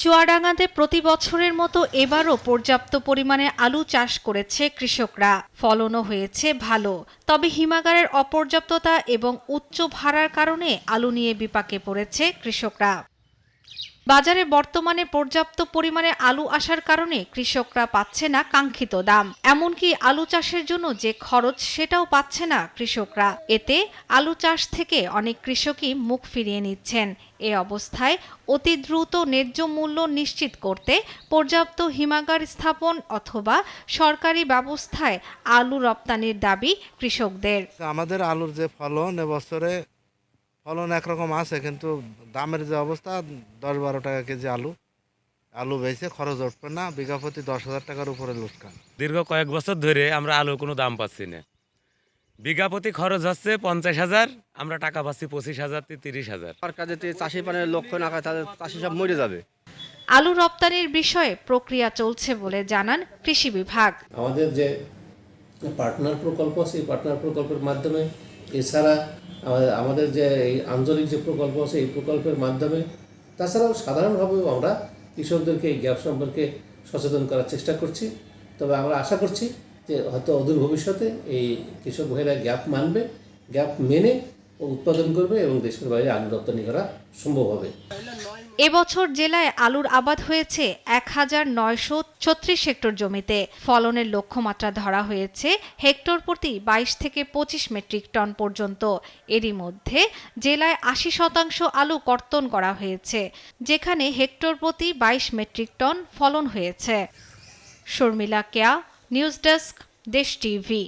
চুয়াডাঙ্গাতে প্রতি বছরের মতো এবারও পর্যাপ্ত পরিমাণে আলু চাষ করেছে কৃষকরা। ফলনও হয়েছে ভালো, তবে হিমাগারের অপর্যাপ্ততা এবং উচ্চ ভাড়ার কারণে আলু নিয়ে বিপাকে পড়েছে কৃষকরা। বাজারে বর্তমানে পর্যাপ্ত পরিমাণে আলু আসার কারণে কৃষকরা পাচ্ছে না কাঙ্ক্ষিত দাম। এমনকি আলু চাষের জন্য যে খরচ সেটাও পাচ্ছে না কৃষকরা। এতে আলু চাষ থেকে অনেক কৃষকই মুখ ফিরিয়ে নিচ্ছেন। এ অবস্থায় অতি দ্রুত ন্যায্য মূল্য নিশ্চিত করতে পর্যাপ্ত হিমাগার স্থাপন অথবা সরকারি ব্যবস্থায় আলু রপ্তানির দাবি কৃষকদের। আমাদের আলুর যে ফলন এবছরে ফলন একরকম আছে, কিন্তু দামের যে অবস্থা 10-12 টাকা কেজি আলু বেচে খরচ উঠবে না, বিঘা প্রতি 10,000 টাকার উপরে লোকসান। দীর্ঘ কয়েক বছর ধরে আমরা আলুর কোনো দাম পাচ্ছি না। বিঘা প্রতি খরচ হচ্ছে 50,000, আমরা টাকা পাচ্ছি 25,000 থেকে 30,000। সরকার যদি চাষি পানের লক্ষ্য না করে তাহলে চাষি সব মরে যাবে। আলু রপ্তানির বিষয়ে প্রক্রিয়া চলছে বলে জানান কৃষি বিভাগ। আমাদের যে পার্টনার প্রকল্প আছে, এই পার্টনার প্রকল্পের মাধ্যমে, এছাড়া আমাদের যে এই আঞ্চলিক যে প্রকল্প আছে এই প্রকল্পের মাধ্যমে, তাছাড়াও সাধারণভাবেও আমরা কৃষকদেরকে এই গ্যাপ সম্পর্কে সচেতন করার চেষ্টা করছি। তবে আমরা আশা করছি যে হয়তো অদূর ভবিষ্যতে এই কৃষক ভাইরা গ্যাপ মানবে, গ্যাপ মেনে উৎপাদন করবে এবং দেশের বাইরে আলু রপ্তানি করা সম্ভব হবে। এবছর জেলায় আলুর আবাদ হয়েছে 1936 হেক্টর জমিতে। ফলনের লক্ষ্যমাত্রা ধরা হয়েছে হেক্টর প্রতি 22 থেকে 25 মেট্রিক টন পর্যন্ত। এরই মধ্যে জেলায় 80% আলু কর্তন করা হয়েছে, যেখানে হেক্টর প্রতি 22 মেট্রিক টন ফলন হয়েছে। শর্মিলা কেয়া, নিউজ ডেস্ক, দেশ টিভি।